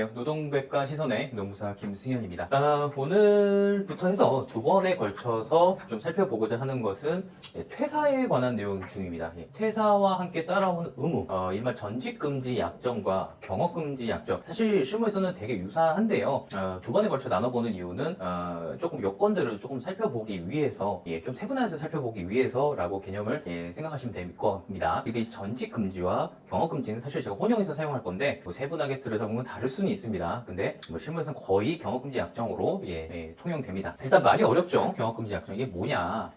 안녕하세요. 노동백과 시선의 노무사 김승현입니다. 오늘부터 해서 두 번에 걸쳐서 좀 살펴보고자 하는 것은 퇴사에 관한 내용 중입니다. 퇴사와 함께 따라오는 의무, 일반 전직금지 약정과 경업금지 약정. 사실 실무에서는 되게 유사한데요. 두 번에 걸쳐 나눠보는 이유는 조금 요건들을 조금 살펴보기 위해서, 좀 세분화해서 살펴보기 위해서라고 개념을 생각하시면 될 겁니다. 이게 전직금지와 경업금지는 사실 제가 혼용해서 사용할 건데 세분하게 들여다보면 다를 수는 있습니다. 근데 실무에서는 거의 경업금지 약정으로 통용됩니다. 일단 말이 어렵죠. 경업금지 약정 이게 뭐냐?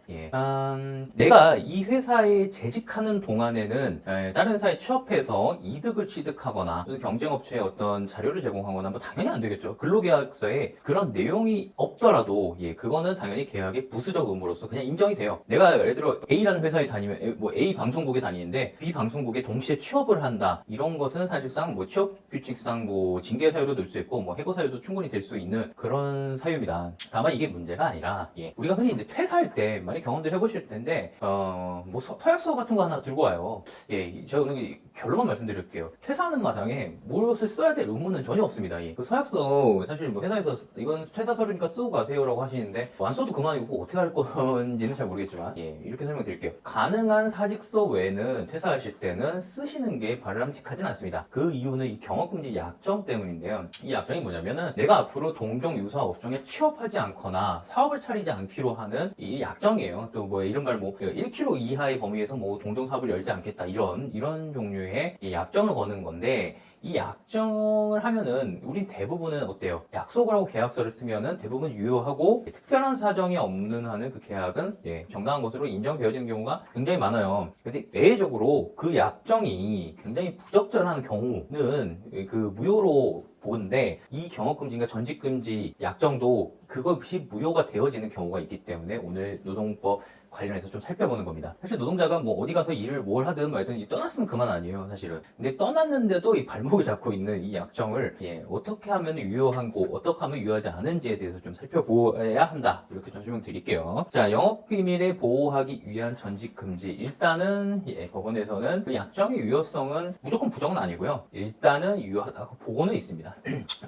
내가 이 회사에 재직하는 동안에는 다른 회사에 취업해서 이득을 취득하거나 경쟁업체에 어떤 자료를 제공하거나 뭐 당연히 안 되겠죠. 근로계약서에 그런 내용이 없더라도 그거는 당연히 계약의 부수적 의무로서 그냥 인정이 돼요. 내가 예를 들어 A라는 회사에 다니면 뭐 A 방송국에 다니는데 B 방송국에 동시에 취업을 한다. 이런 것은 사실상 뭐 취업 규칙상 뭐 징계 사유도 될 수 있고 뭐 해고 사유도 충분히 될 수 있는 그런 사유입니다. 다만 이게 문제가 아니라 우리가 흔히 이제 퇴사할 때 많이 경험들 해보실 텐데 뭐 서약서 같은 거 하나 들고 와요. 제가 오늘 결론만 말씀드릴게요. 퇴사하는 마당에 무엇을 써야 될 의무는 전혀 없습니다. 그 서약서 사실 뭐 회사에서 이건 퇴사 서류니까 쓰고 가세요라고 하시는데 뭐 안 써도 그만이고 어떻게 할 건지는 잘 모르겠지만 이렇게 설명드릴게요. 가능한 사직서 외에는 퇴사하실 때는 쓰시는 게 바람직하진 않습니다. 그 이유는 이 경업금지 약정 때문인데요. 이 약정이 뭐냐면은 내가 앞으로 동종 유사 업종에 취업하지 않거나 사업을 차리지 않기로 하는 이 약정이에요. 또 뭐 이른바 뭐 1km 이하의 범위에서 뭐 동종 사업을 열지 않겠다 이런 종류의 이 약정을 거는 건데 이 약정을 하면은 우린 대부분은 어때요? 약속을 하고 계약서를 쓰면은 대부분 유효하고 특별한 사정이 없는 한은 그 계약은 정당한 것으로 인정되어지는 경우가 굉장히 많아요. 근데 외적으로 그 약정이 굉장히 부적절한 경우는 그 무효로 보는데 이 경업금지인가 전직금지 약정도 그것이 무효가 되어지는 경우가 있기 때문에 오늘 노동법 관련해서 좀 살펴보는 겁니다. 사실 노동자가 뭐 어디 가서 일을 뭘 하든 말든 떠났으면 그만 아니에요, 사실은. 근데 떠났는데도 이 발목을 잡고 있는 이 약정을 어떻게 하면 유효하고 어떻게 하면 유효하지 않은지에 대해서 좀 살펴보아야 한다. 이렇게 좀 설명드릴게요. 자, 영업비밀을 보호하기 위한 전직금지. 일단은 법원에서는 그 약정의 유효성은 무조건 부정은 아니고요. 일단은 유효하다고 보고는 있습니다.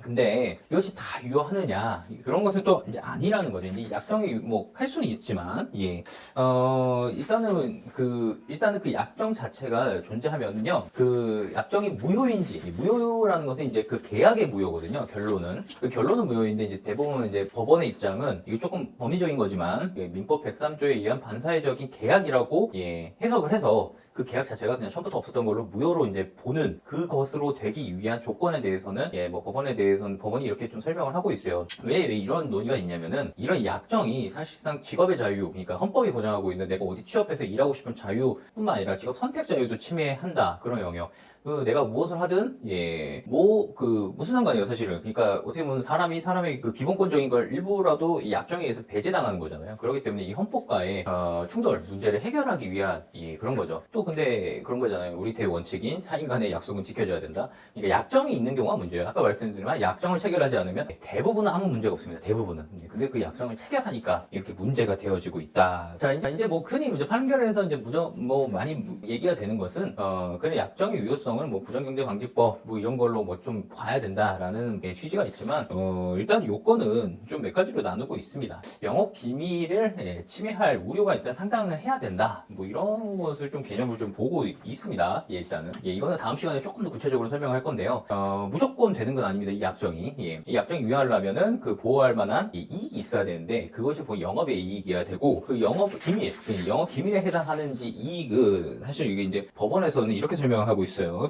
근데 이것이 다 유효하느냐 그런 것은 또 이제 아니라는 거죠. 이제 약정이 뭐 할 수는 있지만 일단은 그 약정 자체가 존재하면요 그 약정이 무효라는 것은 이제 그 계약의 무효거든요. 결론은 무효인데 이제 대부분 이제 법원의 입장은 이게 조금 범위적인 거지만 민법 103조에 의한 반사회적인 계약이라고 해석을 해서 그 계약 자체가 그냥 처음부터 없었던 걸로 무효로 이제 보는 그것으로 되기 위한 조건에 대해서는 뭐 법원에 대해서는 법원이 이렇게 좀 설명을 하고 있어요. 왜 이런 논의가 있냐면은 이런 약정이 사실상 직업의 자유, 그러니까 헌법이 보장하고 있는 내가 어디 취업해서 일하고 싶은 자유뿐만 아니라 직업 선택 자유도 침해한다 그런 영역. 내가 무엇을 하든 무슨 상관이에요 사실은. 그러니까 어떻게 보면 사람의 그 기본권적인 걸 일부라도 이 약정에 의해서 배제당하는 거잖아요. 그렇기 때문에 이 헌법과의 충돌 문제를 해결하기 위한 그런 거죠. 또 근데 그런 거잖아요. 우리 대원칙인 사인 간의 약속은 지켜져야 된다. 그러니까 약정이 있는 경우가 문제예요. 아까 말씀드렸지만 약정을 체결하지 않으면 대부분은 아무 문제가 없습니다. 대부분은. 근데 그 약정을 체결하니까 이렇게 문제가 되어지고 있다. 자, 이제 뭐 흔히 이제 판결에서 이제 많이 얘기가 되는 것은 그런 약정의 유효성을 뭐 부정경제방지법 뭐 이런 걸로 뭐 좀 봐야 된다라는 취지가 있지만 일단 요건은 좀 몇 가지로 나누고 있습니다. 영업 기밀을 침해할 우려가 일단 상당을 해야 된다. 뭐 이런 것을 좀 개념을 좀 보고 있습니다. 일단은 이거는 다음 시간에 조금 더 구체적으로 설명할 건데요. 무조건 되는 건 아닙니다. 이 약정이 이 약정이 유효하려면은 그 보호할 만한 이익이 있어야 되는데 그것이 영업의 이익이어야 되고 그 영업 기밀에 해당하는지 이익은 사실 이게 이제 법원에서는 이렇게 설명을 하고 있어요.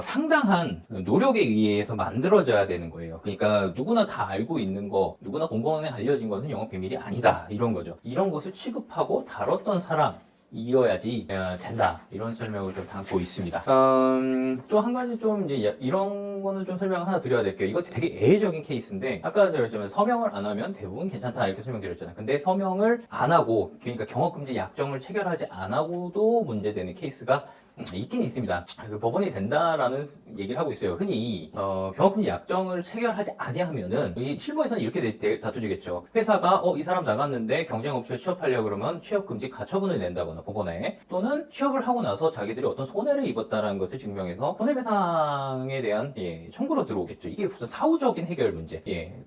상당한 노력에 의해서 만들어져야 되는 거예요. 그러니까 누구나 다 알고 있는 거, 누구나 공공연히 알려진 것은 영업 비밀이 아니다. 이런 거죠. 이런 것을 취급하고 다뤘던 사람 이어야지 된다. 이런 설명을 좀 담고 있습니다. 또 한 가지 좀 이제 이런 거는 좀 설명을 하나 드려야 될게요. 이거 되게 예외적인 케이스인데 아까 제가 서명을 안 하면 대부분 괜찮다 이렇게 설명드렸잖아요. 근데 서명을 안 하고 그러니까 경업금지 약정을 체결하지 안 하고도 문제되는 케이스가 있긴 있습니다. 그 법원이 된다라는 얘기를 하고 있어요. 흔히 경업금지 약정을 체결하지 아니하면은 이 실무에서는 이렇게 다투지겠죠. 회사가 이 사람 나갔는데 경쟁업체에 취업하려고 그러면 취업금지 가처분을 낸다거나 법원에, 또는 취업을 하고 나서 자기들이 어떤 손해를 입었다라는 것을 증명해서 손해배상에 대한 청구로 들어오겠죠. 이게 무슨 사후적인 해결 문제,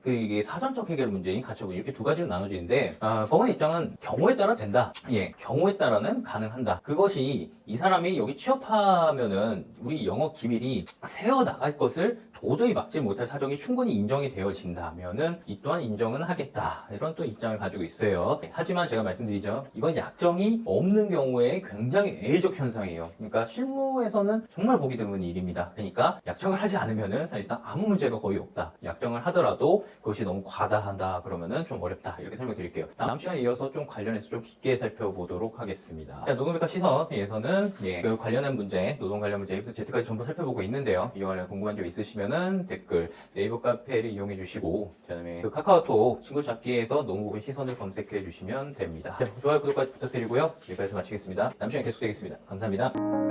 이게 사전적 해결 문제인 가처분, 이렇게 두 가지로 나눠지는데 법원의 입장은 경우에 따라 된다. 경우에 따라는 가능한다. 그것이 이 사람이 여기 취업하면은 우리 영업 기밀이 새어 나갈 것을 도저히 막지 못할 사정이 충분히 인정이 되어진다면은 이 또한 인정은 하겠다, 이런 또 입장을 가지고 있어요. 하지만 제가 말씀드리죠, 이건 약정이 없는 경우에 굉장히 예외적 현상이에요. 그러니까 실무에서는 정말 보기 드문 일입니다. 그러니까 약정을 하지 않으면은 사실상 아무 문제가 거의 없다. 약정을 하더라도 그것이 너무 과다한다 그러면은 좀 어렵다, 이렇게 설명드릴게요. 다음 시간에 이어서 좀 관련해서 좀 깊게 살펴보도록 하겠습니다. 노동백과 시선에서는 그 관련한 문제, 노동 관련 문제 A부터 Z까지 전부 살펴보고 있는데요. 이와 관련 궁금한 점 있으시면 댓글, 네이버 카페를 이용해 주시고, 그다음에 그 카카오톡 친구 찾기에서 노무법인 시선을 검색해 주시면 됩니다. 좋아요, 구독까지 부탁드리고요. 여기까지 마치겠습니다. 다음 시간에 계속되겠습니다. 감사합니다.